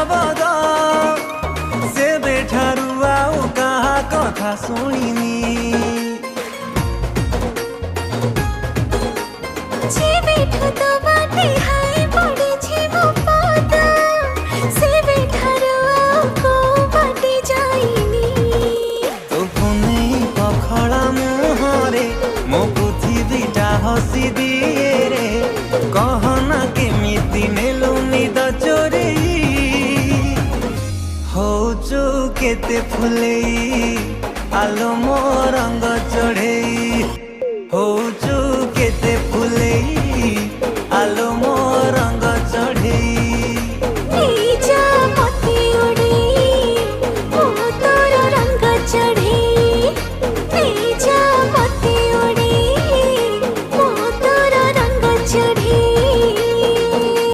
शबद से बेठारू आउ कहा कथा शुणिनी हसी दिए रे कहना केमिति नेलु निद चोरी हो केते फुले आलो मो रंग